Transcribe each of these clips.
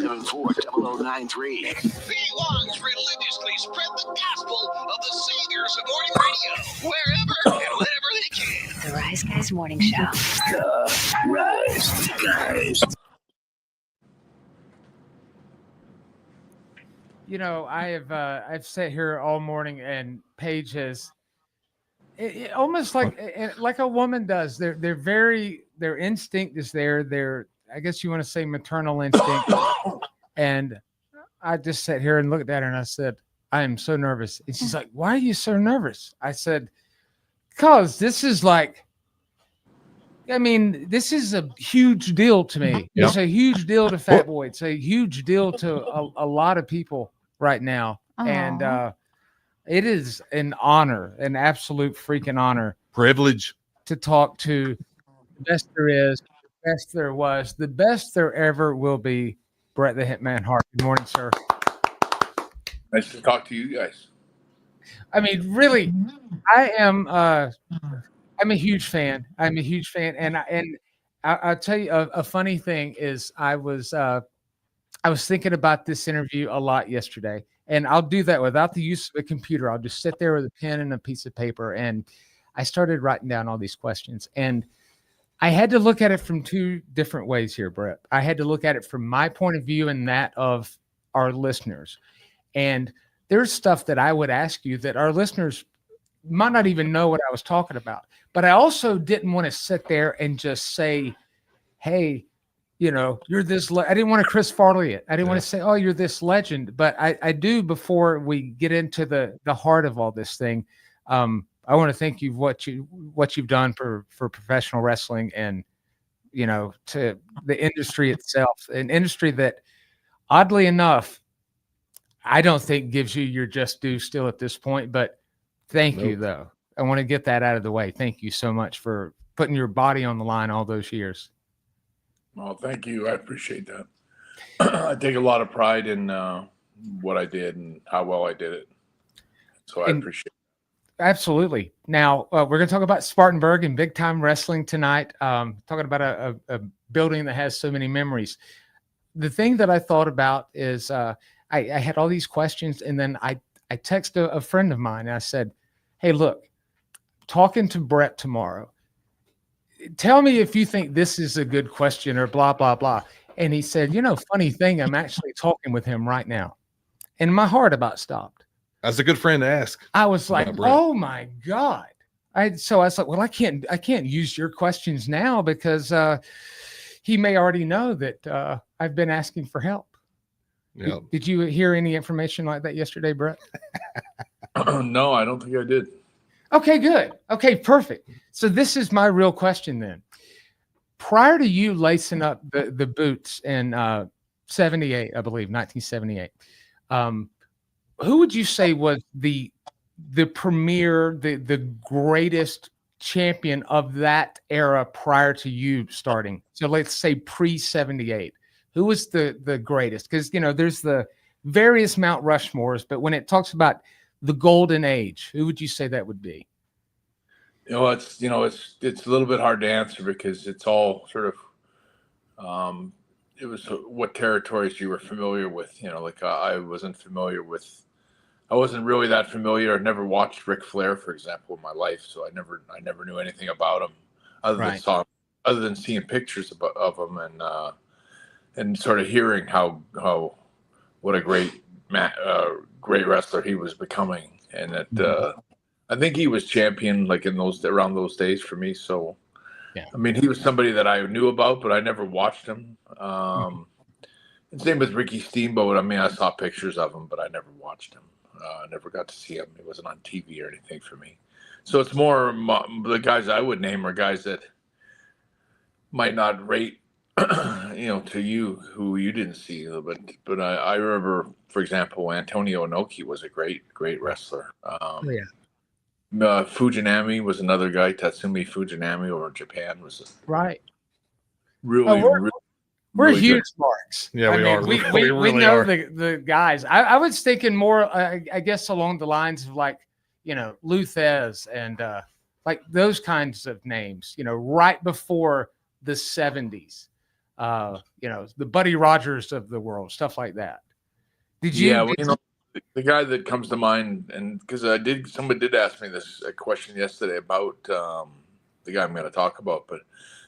874-0093. Felons religiously spread the gospel of the saviors of morning radio, wherever and whenever they can. The Rise Guys Morning Show. The Rise Guys. You know, I've sat here all morning, and Paige has it almost like a woman does. Their instinct is there. I guess you want to say maternal instinct. And I just sat here and looked at her and I said, I am so nervous. And she's like, why are you so nervous? I said, because this is this is a huge deal to me. Yep. It's a huge deal to Fat Boy. It's a huge deal to a lot of people right now. Aww. And it is an honor, an absolute freaking honor. Privilege. To talk to the best there is, the best there was, the best there ever will be, Bret the Hitman Hart. Good morning, sir. Nice to talk to you guys. I mean, really, I'm a huge fan. I'm a huge fan, and I'll tell you a funny thing is I was thinking about this interview a lot yesterday, and I'll do that without the use of a computer. I'll just sit there with a pen and a piece of paper, and I started writing down all these questions, and I had to look at it from two different ways here, Bret. I had to look at it from my point of view and that of our listeners. And there's stuff that I would ask you that our listeners might not even know what I was talking about. But I also didn't want to sit there and just say, hey, you know, you're this. I didn't want to Chris Farley it. I didn't want to say, oh, you're this legend. But I do, before we get into the heart of all this thing, I want to thank you what you've done for professional wrestling and, you know, to the industry itself, an industry that, oddly enough, I don't think gives you your just due still at this point. But thank you, though. I want to get that out of the way. Thank you so much for putting your body on the line all those years. Well, thank you. I appreciate that. I take a lot of pride in what I did and how well I did it. So I appreciate it. Absolutely. Now, we're going to talk about Spartanburg and big time wrestling tonight. Talking about a building that has so many memories. The thing that I thought about is I had all these questions, and then I texted a friend of mine, and I said, hey, look, talking to Bret tomorrow, tell me if you think this is a good question or blah, blah, blah. And he said, you know, funny thing, I'm actually talking with him right now. And my heart about stopped. That's a good friend to ask. I was like, oh my God. So I was like, well, I can't use your questions now because he may already know that I've been asking for help. Yep. Did you hear any information like that yesterday, Bret? No, I don't think I did. Okay, good. Okay, perfect. So this is my real question then. Prior to you lacing up the boots in 78, I believe, 1978, who would you say was the premier, the greatest champion of that era prior to you starting? So let's say pre-78. Who was the greatest? Because, you know, there's the various Mount Rushmores, but when it talks about the golden age, who would you say that would be? It's a little bit hard to answer because it's all sort of it was what territories you were familiar with. You know, like I wasn't really that familiar. I never watched Ric Flair, for example, in my life, so I never knew anything about him other than seeing pictures of him and sort of hearing what a great wrestler he was becoming, and that I think he was champion like around those days for me. So, yeah. I mean, he was somebody that I knew about, but I never watched him. And same with Ricky Steamboat. I mean, I saw pictures of him, but I never watched him. I never got to see him. He wasn't on TV or anything for me. So it's more the guys I would name are guys that might not rate, to you who you didn't see. But I remember, for example, Antonio Inoki was a great wrestler. Fujinami was another guy. Tatsumi Fujinami over in Japan was really we're huge marks. Yeah, we are. We really know the guys. I was thinking more, I guess, along the lines of like, you know, Luthez and like those kinds of names, you know, right before the 70s. the Buddy Rogers of the world, stuff like that. Did you? Yeah, well, the guy that comes to mind, and because somebody did ask me this a question yesterday about the guy I'm going to talk about, but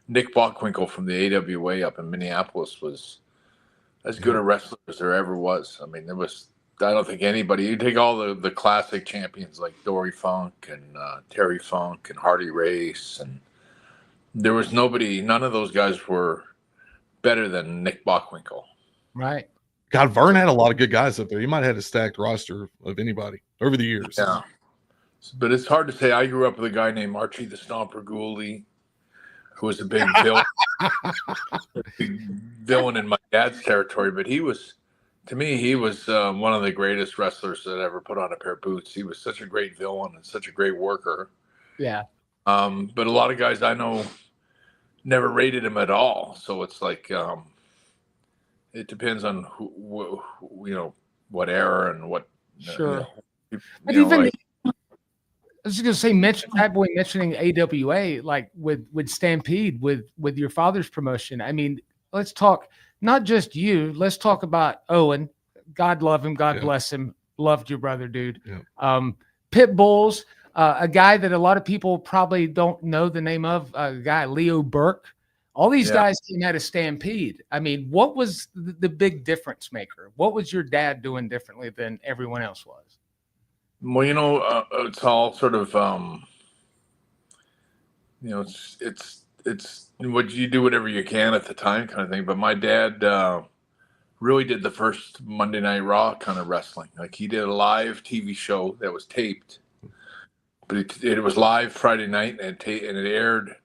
Nick Bockwinkel from the AWA up in Minneapolis was as good a wrestler as there ever was. I mean, I don't think anybody, you take all the classic champions like Dory Funk and Terry Funk and Hardy Race, and there was none of those guys were better than Nick Bockwinkel. Right. God, Vern had a lot of good guys up there. He might have had a stacked roster of anybody over the years. Yeah. But it's hard to say. I grew up with a guy named Archie the Stomper Gouldy, who was a big villain in my dad's territory. But to me, he was one of the greatest wrestlers that ever put on a pair of boots. He was such a great villain and such a great worker. Yeah. But a lot of guys I know never rated him at all. So it's like it depends on what era and what. Sure. But even I was just gonna say, Fat Boy mentioning AWA, like with Stampede, with your father's promotion. I mean, let's talk not just you. Let's talk about Owen. God love him. God bless him. Loved your brother, dude. Yeah. Pit Bulls, a guy that a lot of people probably don't know the name of. A guy, Leo Burke. All these guys came out of Stampede. I mean, what was the big difference maker? What was your dad doing differently than everyone else was? Well, it's all sort of, it's what you do whatever you can at the time kind of thing. But my dad really did the first Monday Night Raw kind of wrestling. Like he did a live TV show that was taped, but it was live Friday night and it aired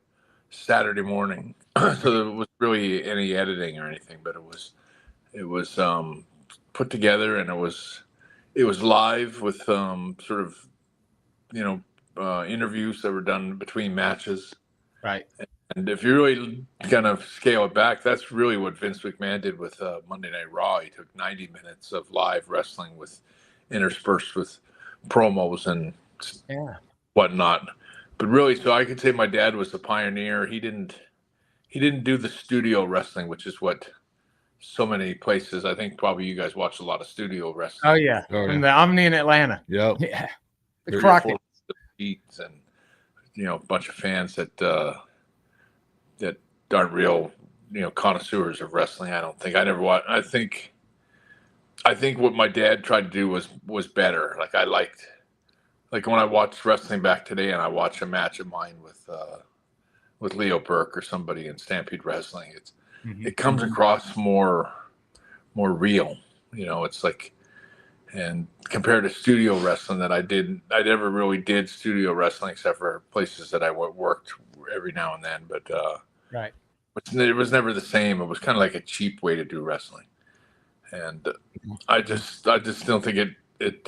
Saturday morning. So there was really any editing or anything, but it was put together, and it was live with sort of interviews that were done between matches. Right. And if you really kind of scale it back, that's really what Vince McMahon did with Monday Night Raw. He took 90 minutes of live wrestling with interspersed with promos and whatnot. But really, so I could say my dad was the pioneer. He didn't do the studio wrestling, which is what so many places. I think probably you guys watch a lot of studio wrestling. Oh yeah, from the Omni in Atlanta. Yep. Yeah, the Crockett and a bunch of fans that aren't real connoisseurs of wrestling. I don't think I never watched. I think what my dad tried to do was better. Like I liked, like when I watch wrestling back today and I watch a match of mine with Leo Burke or somebody in Stampede Wrestling, it comes across more real. It's like, and compared to studio wrestling that I never really did studio wrestling except for places that I worked every now and then. But right, it was never the same. It was kind of like a cheap way to do wrestling, and I just don't think it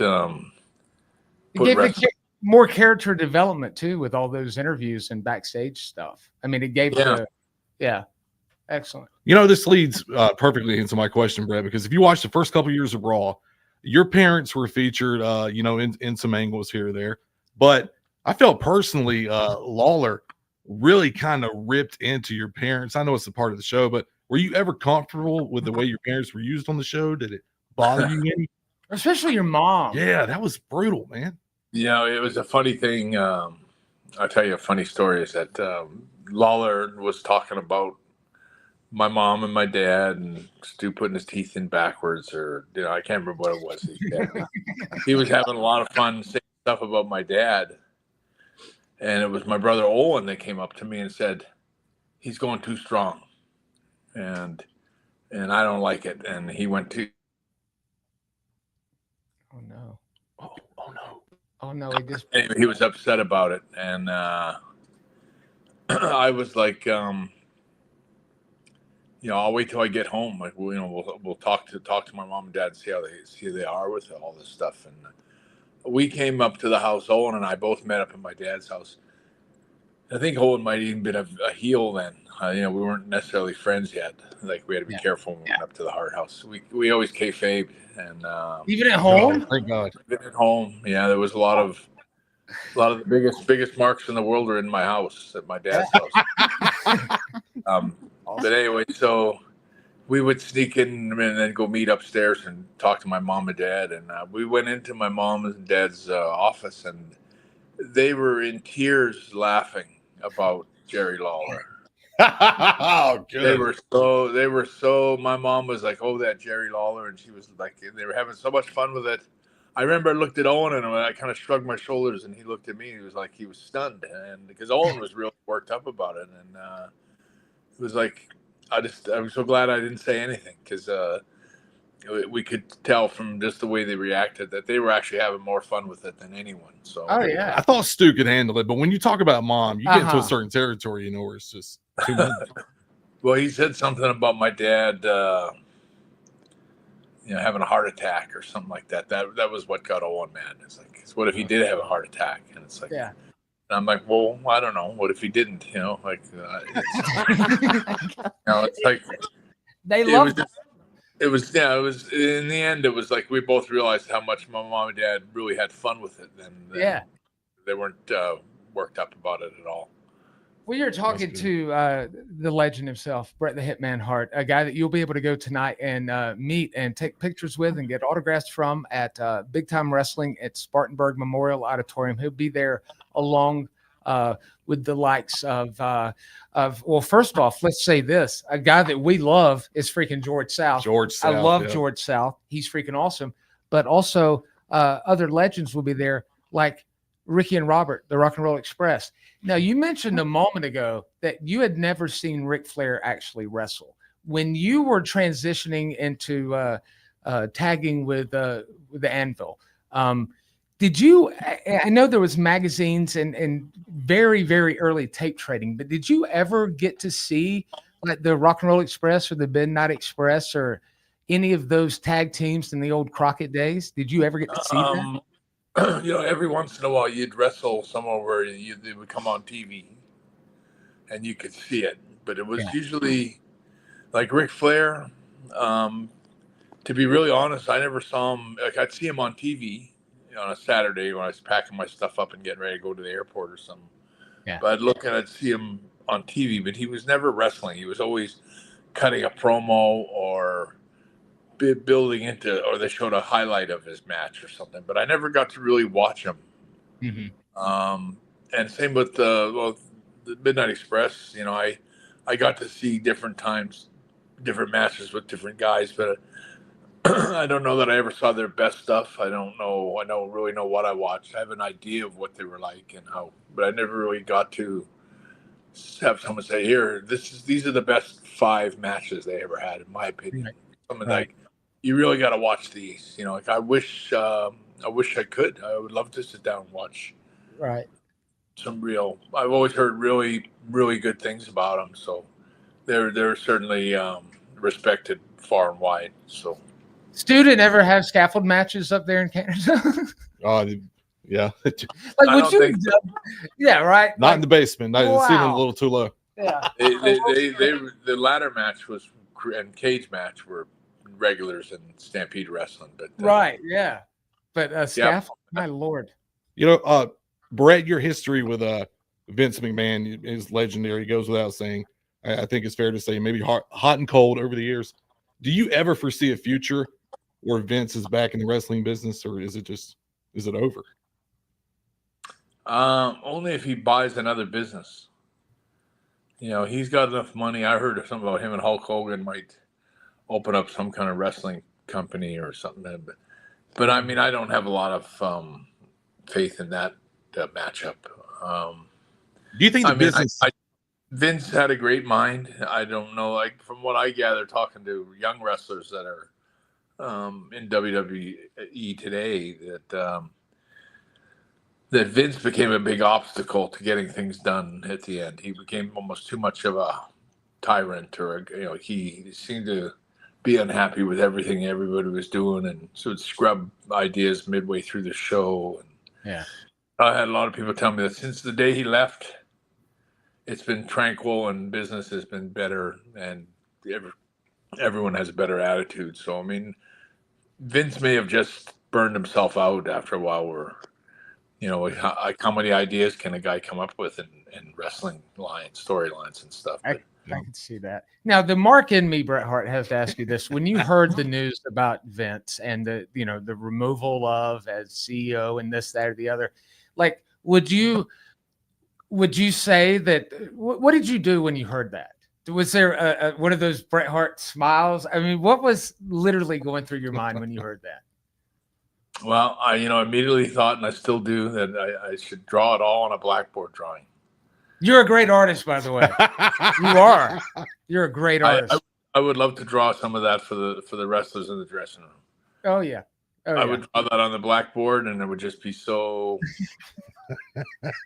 gave more character development too with all those interviews and backstage stuff. I mean, it gave excellent. This leads perfectly into my question, Brett, because if you watch the first couple of years of Raw, your parents were featured, in some angles here or there. But I felt personally, Lawler really kind of ripped into your parents. I know it's a part of the show, but were you ever comfortable with the way your parents were used on the show? Did it bother you any? Especially your mom. Yeah, that was brutal, man. It was a funny thing. I'll tell you a funny story is that Lawler was talking about my mom and my dad and Stu putting his teeth in backwards, or I can't remember what it was. He was having a lot of fun saying stuff about my dad, and it was my brother Owen that came up to me and said, "He's going too strong, and I don't like it." And he went to. Oh no! Oh no! Oh no! Anyway, he was upset about it, and I was like, I'll wait till I get home. Like, we'll talk to my mom and dad and see how they are with all this stuff. And we came up to the house. Owen and I both met up at my dad's house. I think Owen might even been a heel then. We weren't necessarily friends yet. Like we had to be careful when we went up to the Hart house. We always kayfabed, and even at home. Thank God. Even at home, there was a lot of the biggest marks in the world are in my house at my dad's house. But anyway, so we would sneak in and then go meet upstairs and talk to my mom and dad. And we went into my mom and dad's office, and they were in tears laughing about Jerry Lawler. Oh, good. They were so, my mom was like, oh, that Jerry Lawler. And she was like, they were having so much fun with it. I remember I looked at Owen and I kind of shrugged my shoulders, and he looked at me. He was like, he was stunned. And because Owen was really worked up about it. And it was like, I was so glad I didn't say anything, because we could tell from just the way they reacted that they were actually having more fun with it than anyone. So, Oh yeah, I thought Stu could handle it, but when you talk about Mom, you get into a certain territory, you know, where it's just too much. Well, he said something about my dad, having a heart attack or something like that. That was what got Owen mad. It's like, what if he did have a heart attack? And it's like, yeah. And I'm like, well, I don't know. What if he didn't? It's like They loved it. It was in the end. It was like we both realized how much my mom and dad really had fun with it, and they weren't worked up about it at all. Well, you're talking to the legend himself, Bret the Hitman Hart, a guy that you'll be able to go tonight and meet and take pictures with and get autographs from at Big Time Wrestling at Spartanburg Memorial Auditorium. He'll be there along with the likes of well, first off, let's say this: a guy that we love is freaking George South. I love George South. He's freaking awesome. But also other legends will be there, like Ricky and Robert, the Rock and Roll Express. Now, you mentioned a moment ago that you had never seen Ric Flair actually wrestle. When you were transitioning into tagging with the Anvil, did you? I know there was magazines and very, very early tape trading, but did you ever get to see like the Rock and Roll Express or the Midnight Express or any of those tag teams in the old Crockett days? Did you ever get to see that? Every once in a while you'd wrestle somewhere where they would come on TV and you could see it, but it was usually like Ric Flair. To be really honest, I never saw him. Like, I'd see him on TV on a Saturday when I was packing my stuff up and getting ready to go to the airport or something. Yeah. But I'd look and I'd see him on TV, but he was never wrestling. He was always cutting a promo or building into, or they showed a highlight of his match or something, but I never got to really watch him. Mm-hmm. And same with the Midnight Express. I got to see different times, different matches with different guys, but I don't know that I ever saw their best stuff. I don't really know what I watched. I have an idea of what they were like and how, but I never really got to have someone say, "Here, these are the best 5 matches they ever had," in my opinion. Something like, you really got to watch these. Like I wish I could. I would love to sit down and watch. Right. I've always heard really, really good things about them. So they're certainly respected far and wide. So. Stu didn't ever have scaffold matches up there in Canada. Yeah. Like, would you? So. Yeah, right. Not in the basement. I seen them a little too low. Yeah. The ladder match and cage match were regulars in Stampede Wrestling, but but scaffold, my lord. Bret, your history with Vince McMahon is legendary. It goes without saying. I think it's fair to say, maybe hot and cold over the years. Do you ever foresee a future where Vince is back in the wrestling business, or is it over? Only if he buys another business. He's got enough money. I heard something about him and Hulk Hogan might open up some kind of wrestling company or something. But I mean, I don't have a lot of faith in that matchup. Do you think business? Vince had a great mind. I don't know, like from what I gather, talking to young wrestlers that are in WWE today, that Vince became a big obstacle to getting things done at the end. He became almost too much of a tyrant, or he seemed to be unhappy with everything everybody was doing, and so would scrub ideas midway through the show. And I had a lot of people tell me that since the day he left, it's been tranquil and business has been better, and everyone has a better attitude. So I mean, Vince may have just burned himself out after a while. Where how many ideas can a guy come up with in wrestling storylines and stuff? I can see that. Now, the mark in me, Bret Hart, has to ask you this: when you heard the news about Vince and the removal of as CEO and this, that, or the other, like, would you say that? What did you do when you heard that? Was there one of those Bret Hart smiles? I mean, what was literally going through your mind when you heard that? Well, I immediately thought, and I still do, that I should draw it all on a blackboard drawing. You're a great artist, by the way. You are. You're a great artist. I would love to draw some of that for the wrestlers in the dressing room. Oh yeah. I would draw that on the blackboard, and it would just be so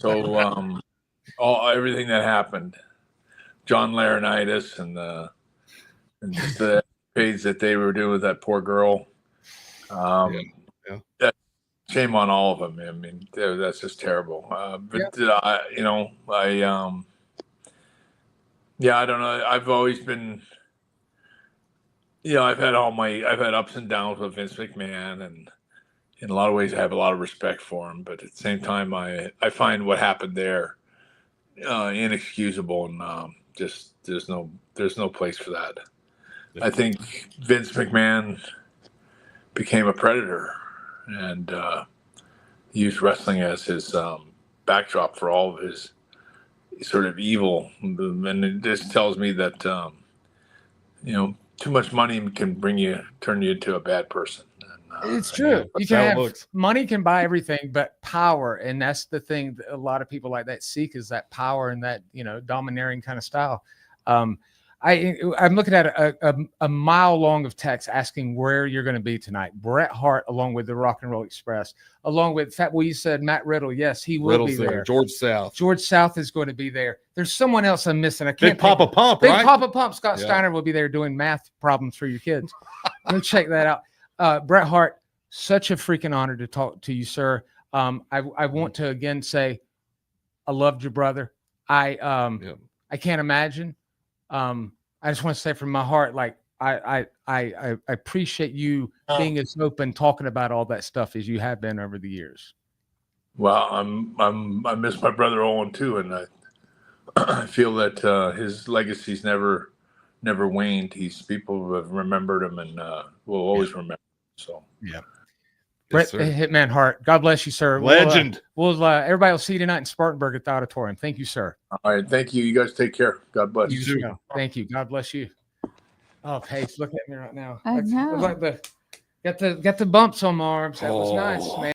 everything that happened, John Laurinaitis and just the page that they were doing with that poor girl. Shame on all of them. I mean, that's just terrible. I don't know. I've always been, I've had ups and downs with Vince McMahon, and in a lot of ways I have a lot of respect for him. But at the same time, I find what happened there inexcusable, and just there's no place for that. I think Vince McMahon became a predator and used wrestling as his backdrop for all of his sort of evil. And it just tells me that too much money can turn you into a bad person. And, it's true. You can have money can buy everything, but power, and that's the thing that a lot of people like that seek, is that power and that domineering kind of style. I'm looking at a mile long of text asking where you're going to be tonight. Bret Hart, along with the Rock and Roll Express, along with you said Matt Riddle. Yes, he will be there. George South. George South is going to be there. There's someone else I'm missing. I can't. Big Papa Pump, Big right? Papa Pump. Scott Steiner will be there doing math problems for your kids. Go check that out. Bret Hart, such a freaking honor to talk to you, sir. I want to again say, I loved your brother. I can't imagine. I just want to say from my heart, like I appreciate you being as open, talking about all that stuff as you have been over the years. Well, I miss my brother Owen too, and I feel that his legacy's never waned. People have remembered him and will always remember him. So yeah. Bret Hitman Hart, God bless you, sir. Legend. Everybody will see you tonight in Spartanburg at the auditorium. Thank you, sir. All right, thank you. You guys take care. God bless you too. Thank you. God bless you. Oh, Paige, look at me right now. I know. Got the bumps on my arms. That was nice, man.